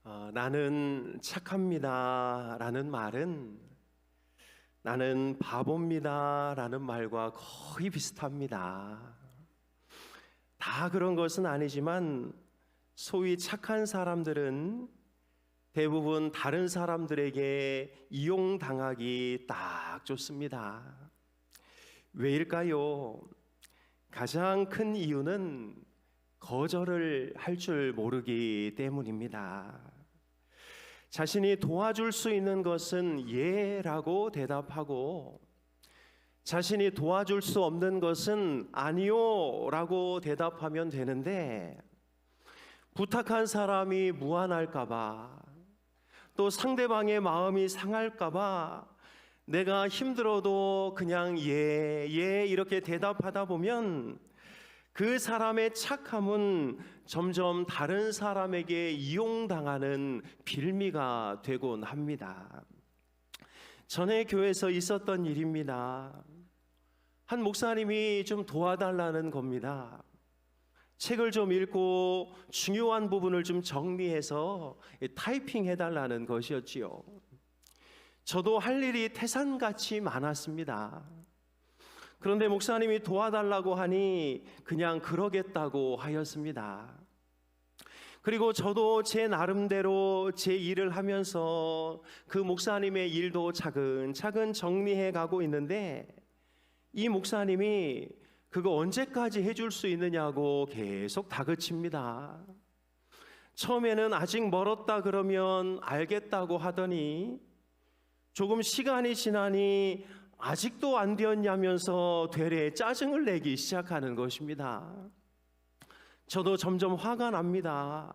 나는 착합니다 라는 말은 나는 바보입니다 라는 말과 거의 비슷합니다. 다 그런 것은 아니지만 소위 착한 사람들은 대부분 다른 사람들에게 이용당하기 딱 좋습니다. 왜일까요? 가장 큰 이유는 거절을 할 줄 모르기 때문입니다. 자신이 도와줄 수 있는 것은 예라고 대답하고 자신이 도와줄 수 없는 것은 아니요 라고 대답하면 되는데, 부탁한 사람이 무안할까봐, 또 상대방의 마음이 상할까봐 내가 힘들어도 그냥 예 이렇게 대답하다 보면 그 사람의 착함은 점점 다른 사람에게 이용당하는 빌미가 되곤 합니다. 전에 교회에서 있었던 일입니다. 한 목사님이 좀 도와달라는 겁니다. 책을 좀 읽고 중요한 부분을 좀 정리해서 타이핑해달라는 것이었지요. 저도 할 일이 태산같이 많았습니다. 그런데 목사님이 도와달라고 하니 그냥 그러겠다고 하였습니다. 그리고 저도 제 나름대로 제 일을 하면서 그 목사님의 일도 차근차근 정리해 가고 있는데, 이 목사님이 그거 언제까지 해줄 수 있느냐고 계속 다그칩니다. 처음에는 아직 멀었다 그러면 알겠다고 하더니 조금 시간이 지나니 아직도 안 되었냐면서 되레 짜증을 내기 시작하는 것입니다. 저도 점점 화가 납니다.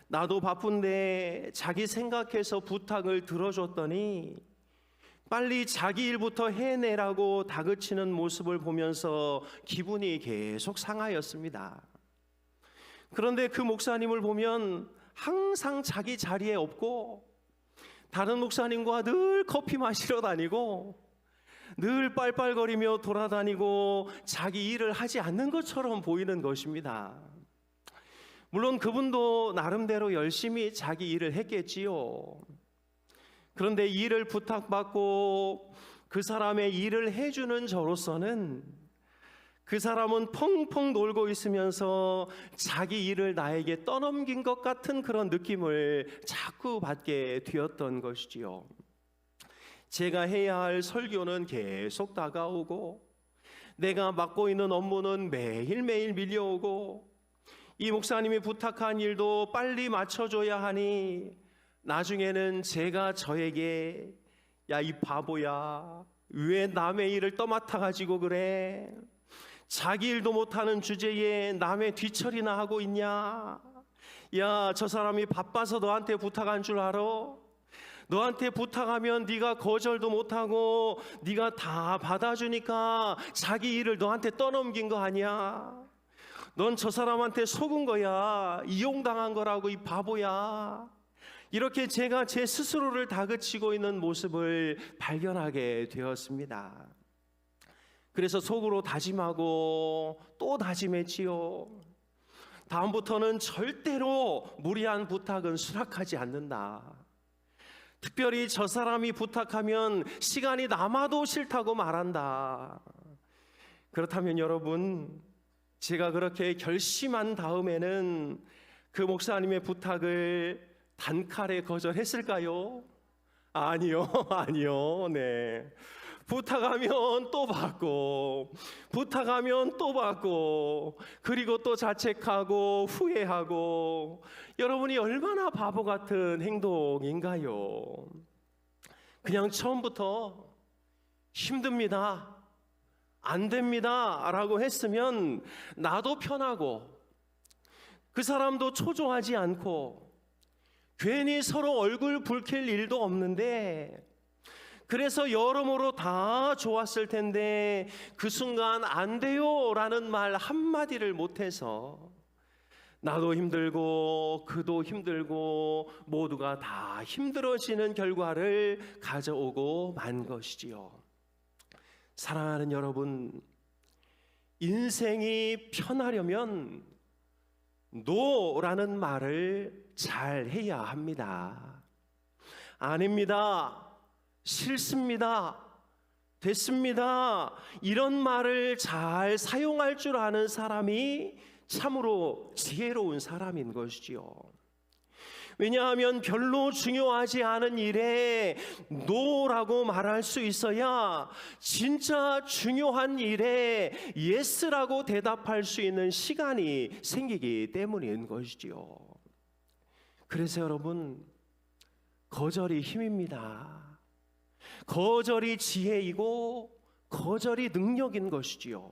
나도 바쁜데 자기 생각해서 부탁을 들어줬더니 빨리 자기 일부터 해내라고 다그치는 모습을 보면서 기분이 계속 상하였습니다. 그런데 그 목사님을 보면 항상 자기 자리에 없고 다른 목사님과 늘 커피 마시러 다니고 늘 빨빨거리며 돌아다니고 자기 일을 하지 않는 것처럼 보이는 것입니다. 물론 그분도 나름대로 열심히 자기 일을 했겠지요. 그런데 일을 부탁받고 그 사람의 일을 해주는 저로서는 그 사람은 펑펑 놀고 있으면서 자기 일을 나에게 떠넘긴 것 같은 그런 느낌을 자꾸 받게 되었던 것이지요. 제가 해야 할 설교는 계속 다가오고 내가 맡고 있는 업무는 매일매일 밀려오고 이 목사님이 부탁한 일도 빨리 맞춰줘야 하니 나중에는 제가 저에게 야, 이 바보야, 왜 남의 일을 떠맡아가지고 그래? 자기 일도 못하는 주제에 남의 뒤처리나 하고 있냐? 야, 저 사람이 바빠서 너한테 부탁한 줄 알아? 너한테 부탁하면 네가 거절도 못하고 네가 다 받아주니까 자기 일을 너한테 떠넘긴 거 아니야? 넌 저 사람한테 속은 거야. 이용당한 거라고, 이 바보야. 이렇게 제가 제 스스로를 다그치고 있는 모습을 발견하게 되었습니다. 그래서 속으로 다짐하고 또 다짐했지요. 다음부터는 절대로 무리한 부탁은 수락하지 않는다. 특별히 저 사람이 부탁하면 시간이 남아도 싫다고 말한다. 그렇다면 여러분, 제가 그렇게 결심한 다음에는 그 목사님의 부탁을 단칼에 거절했을까요? 아니요, 아니요. 네. 부탁하면 또 받고, 부탁하면 또 받고, 그리고 또 자책하고 후회하고. 여러분이 얼마나 바보 같은 행동인가요? 그냥 처음부터 힘듭니다, 안 됩니다 라고 했으면 나도 편하고 그 사람도 초조하지 않고 괜히 서로 얼굴 붉힐 일도 없는데, 그래서 여러모로 다 좋았을 텐데 그 순간 안 돼요 라는 말 한마디를 못해서 나도 힘들고 그도 힘들고 모두가 다 힘들어지는 결과를 가져오고 만 것이지요. 사랑하는 여러분, 인생이 편하려면 노라는 말을 잘 해야 합니다. 아닙니다. 싫습니다. 됐습니다. 이런 말을 잘 사용할 줄 아는 사람이 참으로 지혜로운 사람인 것이지요. 왜냐하면 별로 중요하지 않은 일에 노라고 말할 수 있어야 진짜 중요한 일에 예스라고 대답할 수 있는 시간이 생기기 때문인 것이지요. 그래서 여러분, 거절이 힘입니다. 거절이 지혜이고 거절이 능력인 것이지요.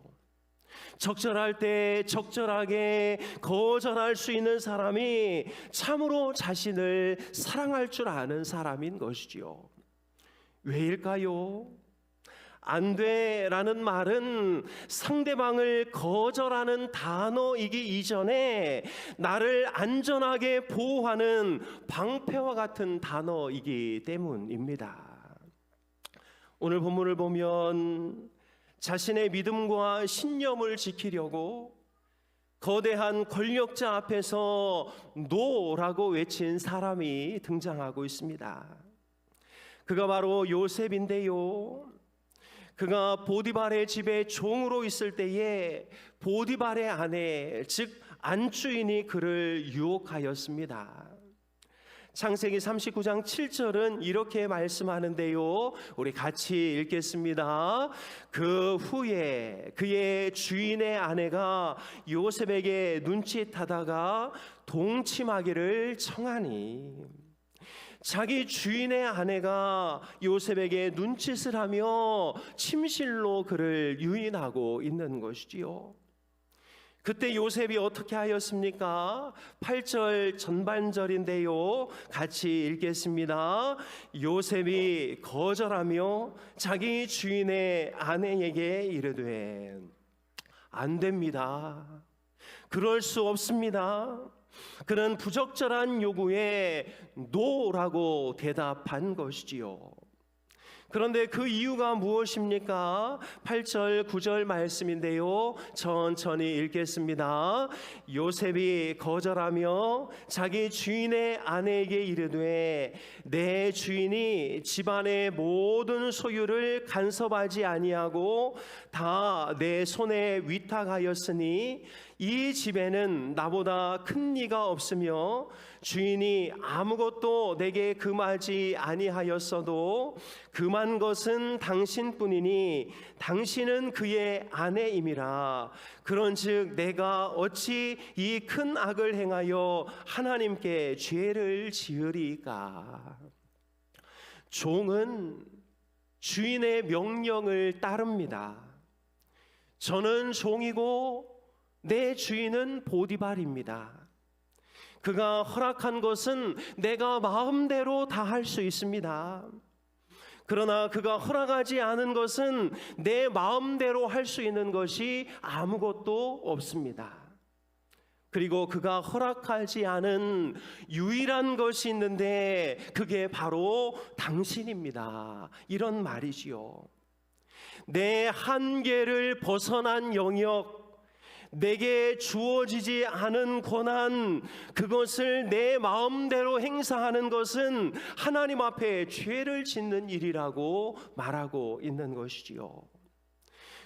적절할 때 적절하게 거절할 수 있는 사람이 참으로 자신을 사랑할 줄 아는 사람인 것이지요. 왜일까요? 안 돼라는 말은 상대방을 거절하는 단어이기 이전에 나를 안전하게 보호하는 방패와 같은 단어이기 때문입니다. 오늘 본문을 보면 자신의 믿음과 신념을 지키려고 거대한 권력자 앞에서 노라고 외친 사람이 등장하고 있습니다. 그가 바로 요셉인데요. 그가 보디발의 집에 종으로 있을 때에 보디발의 아내, 즉 안주인이 그를 유혹하였습니다. 창세기 39장 7절은 이렇게 말씀하는데요. 우리 같이 읽겠습니다. 그 후에 그의 주인의 아내가 요셉에게 눈짓하다가 동침하기를 청하니, 자기 주인의 아내가 요셉에게 눈짓을 하며 침실로 그를 유인하고 있는 것이지요. 그때 요셉이 어떻게 하였습니까? 8절 전반절인데요. 같이 읽겠습니다. 요셉이 거절하며 자기 주인의 아내에게 이르되, 안 됩니다. 그럴 수 없습니다. 그는 부적절한 요구에 노라고 대답한 것이지요. 그런데 그 이유가 무엇입니까? 8절 9절 말씀인데요. 천천히 읽겠습니다. 요셉이 거절하며 자기 주인의 아내에게 이르되, 내 주인이 집안의 모든 소유를 간섭하지 아니하고 다 내 손에 위탁하였으니 이 집에는 나보다 큰 이가 없으며 주인이 아무것도 내게 금하지 아니하였어도 금한 것은 당신뿐이니 당신은 그의 아내임이라. 그런즉 내가 어찌 이 큰 악을 행하여 하나님께 죄를 지으리까. 종은 주인의 명령을 따릅니다. 저는 종이고 내 주인은 보디발입니다. 그가 허락한 것은 내가 마음대로 다 할 수 있습니다. 그러나 그가 허락하지 않은 것은 내 마음대로 할 수 있는 것이 아무것도 없습니다. 그리고 그가 허락하지 않은 유일한 것이 있는데 그게 바로 당신입니다. 이런 말이지요. 내 한계를 벗어난 영역, 내게 주어지지 않은 권한, 그것을 내 마음대로 행사하는 것은 하나님 앞에 죄를 짓는 일이라고 말하고 있는 것이지요.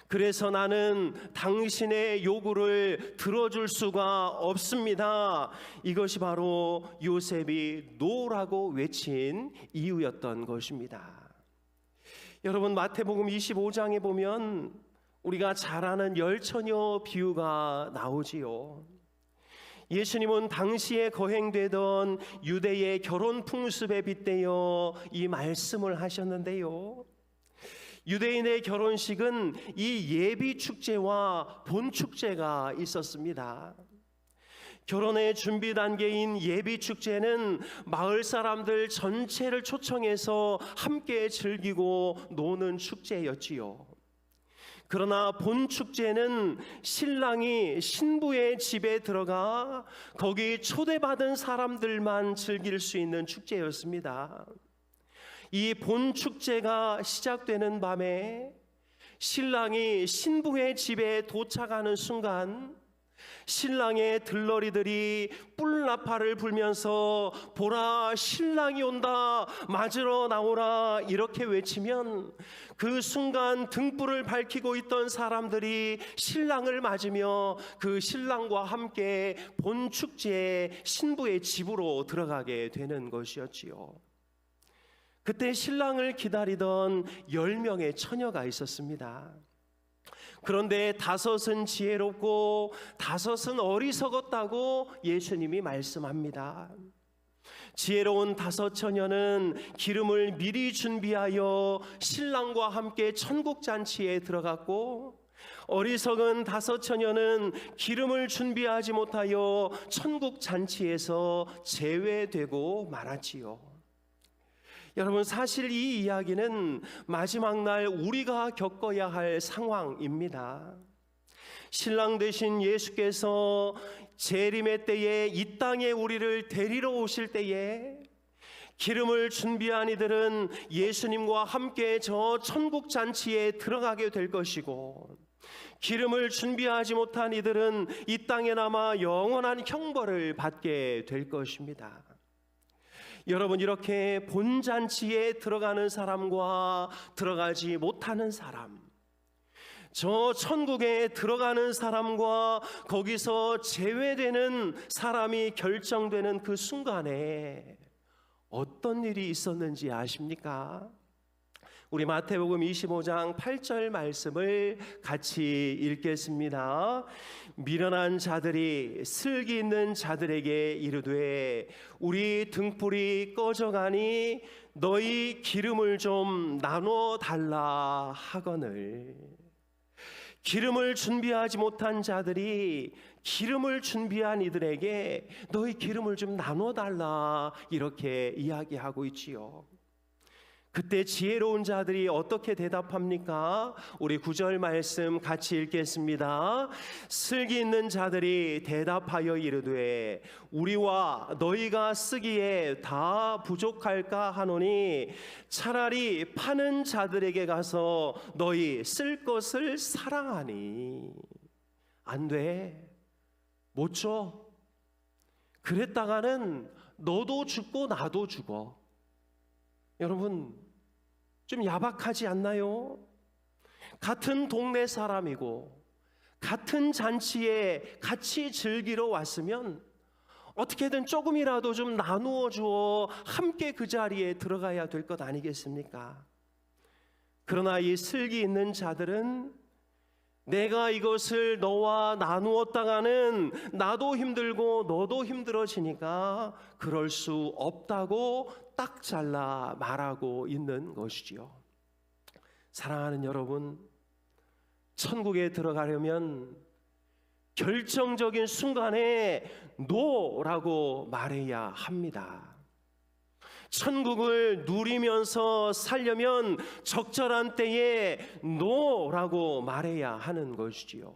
그래서 나는 당신의 요구를 들어줄 수가 없습니다. 이것이 바로 요셉이 노라고 외친 이유였던 것입니다. 여러분, 마태복음 25장에 보면 우리가 잘 아는 열처녀 비유가 나오지요. 예수님은 당시에 거행되던 유대의 결혼 풍습에 빗대어 이 말씀을 하셨는데요. 유대인의 결혼식은 이 예비 축제와 본 축제가 있었습니다. 결혼의 준비 단계인 예비 축제는 마을 사람들 전체를 초청해서 함께 즐기고 노는 축제였지요. 그러나 본 축제는 신랑이 신부의 집에 들어가 거기 초대받은 사람들만 즐길 수 있는 축제였습니다. 이 본 축제가 시작되는 밤에 신랑이 신부의 집에 도착하는 순간 신랑의 들러리들이 뿔나파를 불면서 보라 신랑이 온다 맞으러 나오라 이렇게 외치면 그 순간 등불을 밝히고 있던 사람들이 신랑을 맞으며 그 신랑과 함께 본 축제에 신부의 집으로 들어가게 되는 것이었지요. 그때 신랑을 기다리던 10명의 처녀가 있었습니다. 그런데 5은 지혜롭고 5은 어리석었다고 예수님이 말씀합니다. 지혜로운 5 처녀는 기름을 미리 준비하여 신랑과 함께 천국잔치에 들어갔고, 어리석은 5 처녀는 기름을 준비하지 못하여 천국잔치에서 제외되고 말았지요. 여러분, 사실 이 이야기는 마지막 날 우리가 겪어야 할 상황입니다. 신랑 되신 예수께서 재림의 때에 이 땅에 우리를 데리러 오실 때에 기름을 준비한 이들은 예수님과 함께 저 천국 잔치에 들어가게 될 것이고, 기름을 준비하지 못한 이들은 이 땅에 남아 영원한 형벌을 받게 될 것입니다. 여러분, 이렇게 본잔치에 들어가는 사람과 들어가지 못하는 사람, 저 천국에 들어가는 사람과 거기서 제외되는 사람이 결정되는 그 순간에 어떤 일이 있었는지 아십니까? 우리 마태복음 25장 8절 말씀을 같이 읽겠습니다. 미련한 자들이 슬기 있는 자들에게 이르되 우리 등불이 꺼져가니 너희 기름을 좀 나눠 달라 하거늘. 기름을 준비하지 못한 자들이 기름을 준비한 이들에게 너희 기름을 좀 나눠 달라 이렇게 이야기하고 있지요. 그때 지혜로운 자들이 어떻게 대답합니까? 우리 9절 말씀 같이 읽겠습니다. 슬기 있는 자들이 대답하여 이르되 우리와 너희가 쓰기에 다 부족할까 하노니 차라리 파는 자들에게 가서 너희 쓸 것을 사랑하니. 안 돼, 못 줘. 그랬다가는 너도 죽고 나도 죽어. 여러분, 좀 야박하지 않나요? 같은 동네 사람이고 같은 잔치에 같이 즐기러 왔으면 어떻게든 조금이라도 좀 나누어 주어 함께 그 자리에 들어가야 될 것 아니겠습니까? 그러나 이 슬기 있는 자들은 내가 이것을 너와 나누었다가는 나도 힘들고 너도 힘들어지니까 그럴 수 없다고 딱 잘라 말하고 있는 것이지요. 사랑하는 여러분, 천국에 들어가려면 결정적인 순간에 노라고 말해야 합니다. 천국을 누리면서 살려면 적절한 때에 노라고 말해야 하는 것이지요.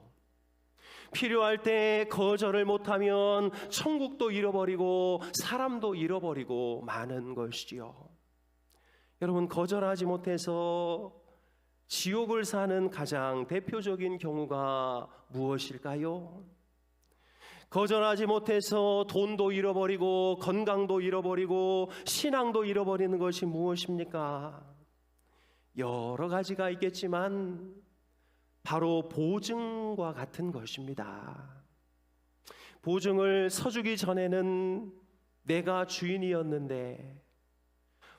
필요할 때 거절을 못하면 천국도 잃어버리고 사람도 잃어버리고 마는 것이지요. 여러분, 거절하지 못해서 지옥을 사는 가장 대표적인 경우가 무엇일까요? 거절하지 못해서 돈도 잃어버리고 건강도 잃어버리고 신앙도 잃어버리는 것이 무엇입니까? 여러 가지가 있겠지만 바로 보증과 같은 것입니다. 보증을 서주기 전에는 내가 주인이었는데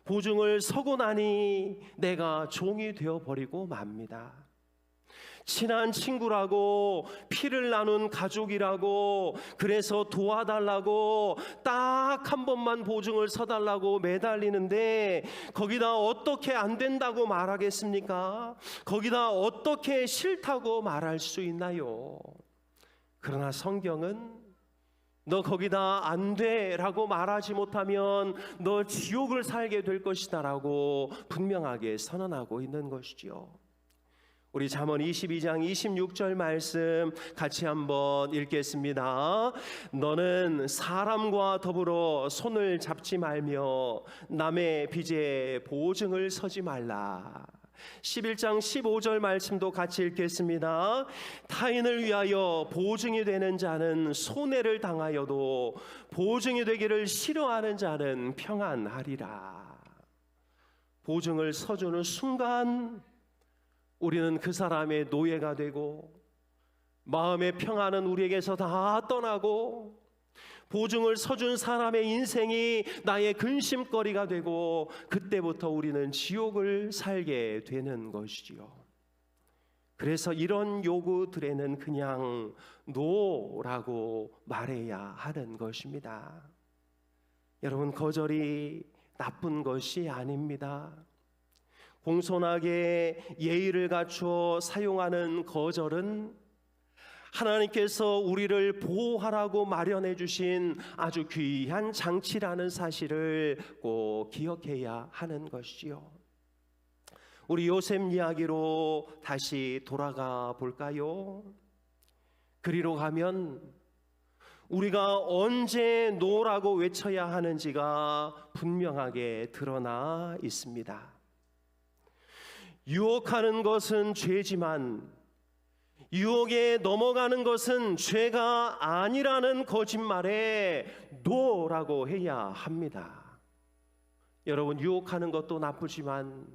보증을 서고 나니 내가 종이 되어버리고 맙니다. 친한 친구라고 피를 나눈 가족이라고 그래서 도와달라고 딱 한 번만 보증을 서달라고 매달리는데 거기다 어떻게 안 된다고 말하겠습니까? 거기다 어떻게 싫다고 말할 수 있나요? 그러나 성경은 너 거기다 안 돼 라고 말하지 못하면 너 지옥을 살게 될 것이다 라고 분명하게 선언하고 있는 것이죠. 우리 잠언 22장 26절 말씀 같이 한번 읽겠습니다. 너는 사람과 더불어 손을 잡지 말며 남의 빚에 보증을 서지 말라. 11장 15절 말씀도 같이 읽겠습니다. 타인을 위하여 보증이 되는 자는 손해를 당하여도 보증이 되기를 싫어하는 자는 평안하리라. 보증을 서주는 순간 우리는 그 사람의 노예가 되고 마음의 평안은 우리에게서 다 떠나고 보증을 서준 사람의 인생이 나의 근심거리가 되고 그때부터 우리는 지옥을 살게 되는 것이지요. 그래서 이런 요구들에는 그냥 노라고 말해야 하는 것입니다. 여러분, 거절이 나쁜 것이 아닙니다. 공손하게 예의를 갖추어 사용하는 거절은 하나님께서 우리를 보호하라고 마련해 주신 아주 귀한 장치라는 사실을 꼭 기억해야 하는 것이지요. 우리 요셉 이야기로 다시 돌아가 볼까요? 그리로 가면 우리가 언제 노라고 외쳐야 하는지가 분명하게 드러나 있습니다. 유혹하는 것은 죄지만 유혹에 넘어가는 것은 죄가 아니라는 거짓말에 노라고 해야 합니다. 여러분, 유혹하는 것도 나쁘지만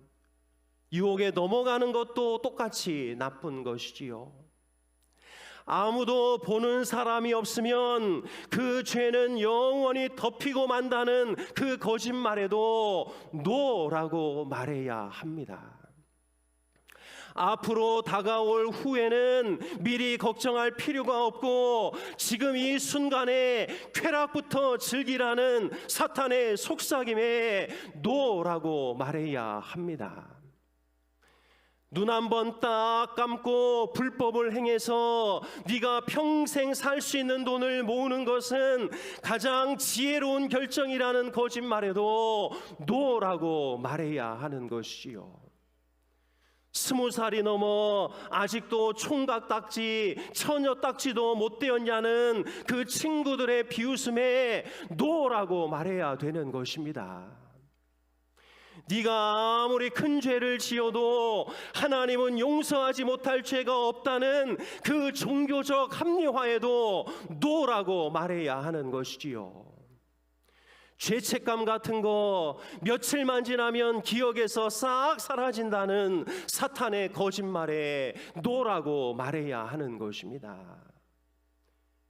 유혹에 넘어가는 것도 똑같이 나쁜 것이지요. 아무도 보는 사람이 없으면 그 죄는 영원히 덮이고 만다는 그 거짓말에도 노라고 말해야 합니다. 앞으로 다가올 후에는 미리 걱정할 필요가 없고 지금 이 순간에 쾌락부터 즐기라는 사탄의 속삭임에 노라고 말해야 합니다. 눈 한 번 딱 감고 불법을 행해서 네가 평생 살 수 있는 돈을 모으는 것은 가장 지혜로운 결정이라는 거짓말에도 노라고 말해야 하는 것이요. 20살이 넘어 아직도 총각 딱지, 처녀 딱지도 못 되었냐는 그 친구들의 비웃음에 노라고 말해야 되는 것입니다. 네가 아무리 큰 죄를 지어도 하나님은 용서하지 못할 죄가 없다는 그 종교적 합리화에도 노라고 말해야 하는 것이지요. 죄책감 같은 거 며칠만 지나면 기억에서 싹 사라진다는 사탄의 거짓말에 노라고 말해야 하는 것입니다.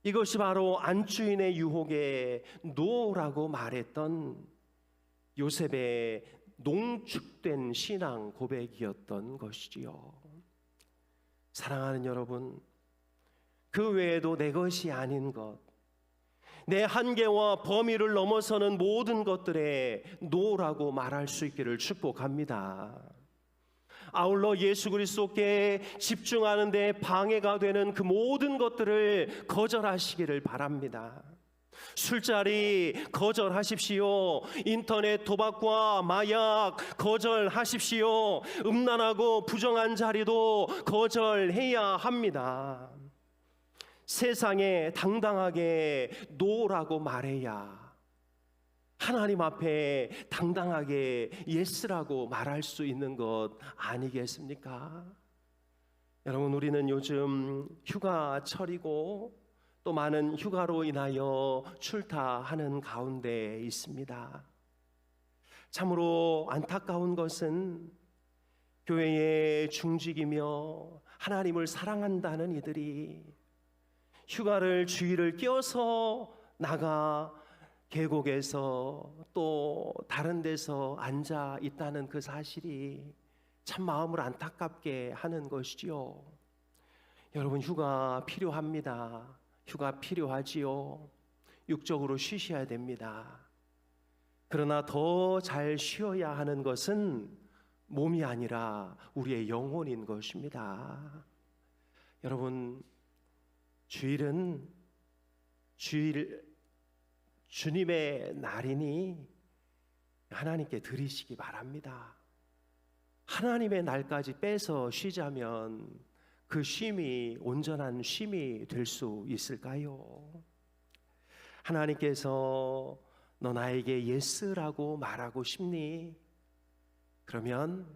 이것이 바로 안주인의 유혹에 노라고 말했던 요셉의 농축된 신앙 고백이었던 것이지요. 사랑하는 여러분, 그 외에도 내 것이 아닌 것, 내 한계와 범위를 넘어서는 모든 것들에 노라고 말할 수 있기를 축복합니다. 아울러 예수 그리스도께 집중하는 데 방해가 되는 그 모든 것들을 거절하시기를 바랍니다. 술자리 거절하십시오. 인터넷 도박과 마약 거절하십시오. 음란하고 부정한 자리도 거절해야 합니다. 세상에 당당하게 노라고 말해야 하나님 앞에 당당하게 예스라고 말할 수 있는 것 아니겠습니까? 여러분, 우리는 요즘 휴가철이고 또 많은 휴가로 인하여 출타하는 가운데 있습니다. 참으로 안타까운 것은 교회에 중직이며 하나님을 사랑한다는 이들이 휴가를 주일을 껴서 나가 계곡에서 또 다른 데서 앉아 있다는 그 사실이 참 마음을 안타깝게 하는 것이지요. 여러분, 휴가 필요합니다. 휴가 필요하지요. 육적으로 쉬셔야 됩니다. 그러나 더 잘 쉬어야 하는 것은 몸이 아니라 우리의 영혼인 것입니다. 여러분, 주일은 주님의 날이니 하나님께 드리시기 바랍니다. 하나님의 날까지 빼서 쉬자면 그 쉼이 온전한 쉼이 될 수 있을까요? 하나님께서 너 나에게 예스라고 말하고 싶니? 그러면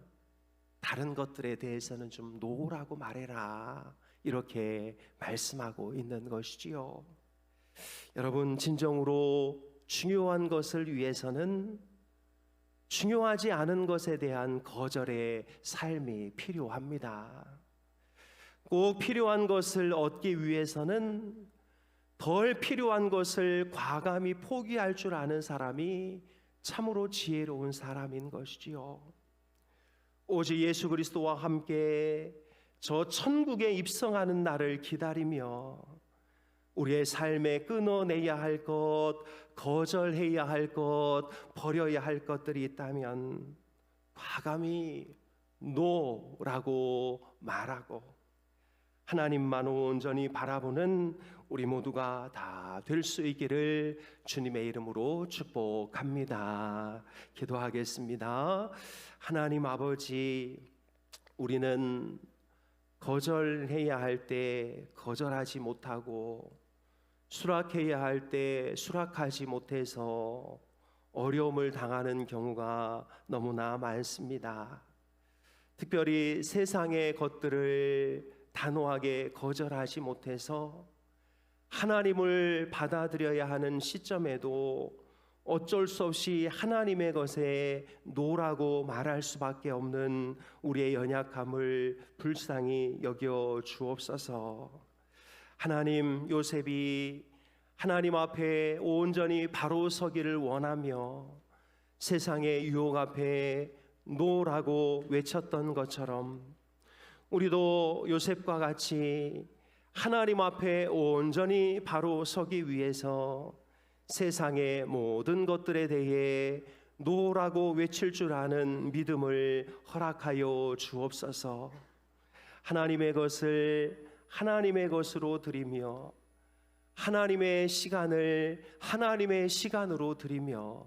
다른 것들에 대해서는 좀 놓으라고 말해라. 이렇게 말씀하고 있는 것이지요. 여러분, 진정으로 중요한 것을 위해서는 중요하지 않은 것에 대한 거절의 삶이 필요합니다. 꼭 필요한 것을 얻기 위해서는 덜 필요한 것을 과감히 포기할 줄 아는 사람이 참으로 지혜로운 사람인 것이지요. 오직 예수 그리스도와 함께 저 천국에 입성하는 날을 기다리며 우리의 삶에 끊어내야 할 것, 거절해야 할 것, 버려야 할 것들이 있다면 과감히 노라고 말하고 하나님만 온전히 바라보는 우리 모두가 다 될 수 있기를 주님의 이름으로 축복합니다. 기도하겠습니다. 하나님 아버지, 우리는 거절해야 할 때 거절하지 못하고 수락해야 할 때 수락하지 못해서 어려움을 당하는 경우가 너무나 많습니다. 특별히 세상의 것들을 단호하게 거절하지 못해서 하나님을 받아들여야 하는 시점에도 어쩔 수 없이 하나님의 것에 노라고 말할 수밖에 없는 우리의 연약함을 불쌍히 여겨 주옵소서. 하나님, 요셉이 하나님 앞에 온전히 바로 서기를 원하며 세상의 유혹 앞에 노라고 외쳤던 것처럼 우리도 요셉과 같이 하나님 앞에 온전히 바로 서기 위해서 세상의 모든 것들에 대해 노라고 외칠 줄 아는 믿음을 허락하여 주옵소서. 하나님의 것을 하나님의 것으로 드리며 하나님의 시간을 하나님의 시간으로 드리며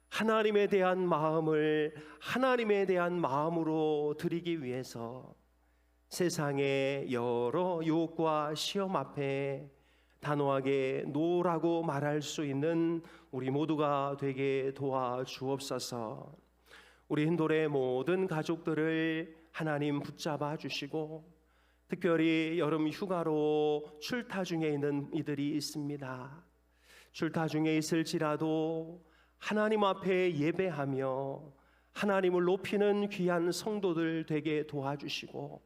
하나님에 대한 마음을 하나님에 대한 마음으로 드리기 위해서 세상의 여러 유혹과 시험 앞에 단호하게 노라고 말할 수 있는 우리 모두가 되게 도와주옵소서. 우리 힌돌의 모든 가족들을 하나님 붙잡아 주시고 특별히 여름 휴가로 출타 중에 있는 이들이 있습니다. 출타 중에 있을지라도 하나님 앞에 예배하며 하나님을 높이는 귀한 성도들 되게 도와주시고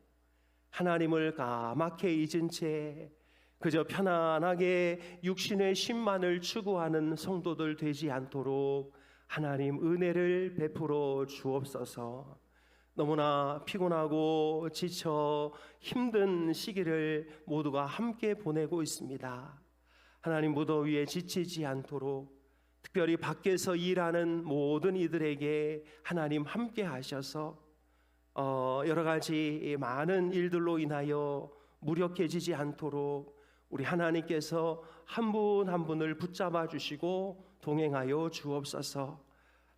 하나님을 까맣게 잊은 채 그저 편안하게 육신의 심만을 추구하는 성도들 되지 않도록 하나님 은혜를 베풀어 주옵소서. 너무나 피곤하고 지쳐 힘든 시기를 모두가 함께 보내고 있습니다. 하나님, 무더위에 지치지 않도록 특별히 밖에서 일하는 모든 이들에게 하나님 함께 하셔서 여러 가지 많은 일들로 인하여 무력해지지 않도록 우리 하나님께서 한 분 한 분을 붙잡아 주시고 동행하여 주옵소서.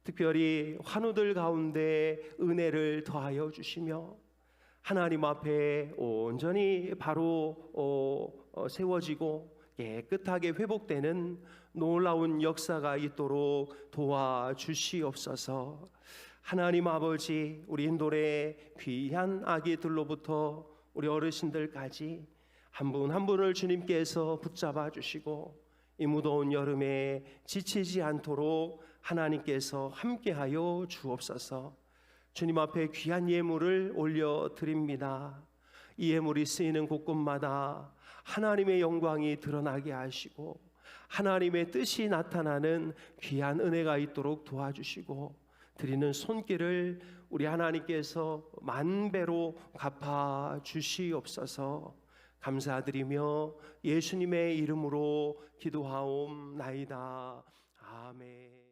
특별히 환우들 가운데 은혜를 더하여 주시며 하나님 앞에 온전히 바로 세워지고 깨끗하게 회복되는 놀라운 역사가 있도록 도와주시옵소서. 하나님 아버지, 우리 인도의 귀한 아기들로부터 우리 어르신들까지 한 분 한 분을 주님께서 붙잡아 주시고 이 무더운 여름에 지치지 않도록 하나님께서 함께하여 주옵소서. 주님 앞에 귀한 예물을 올려드립니다. 이 예물이 쓰이는 곳곳마다 하나님의 영광이 드러나게 하시고 하나님의 뜻이 나타나는 귀한 은혜가 있도록 도와주시고 드리는 손길을 우리 하나님께서 만배로 갚아 주시옵소서. 감사드리며 예수님의 이름으로 기도하옵나이다. 아멘.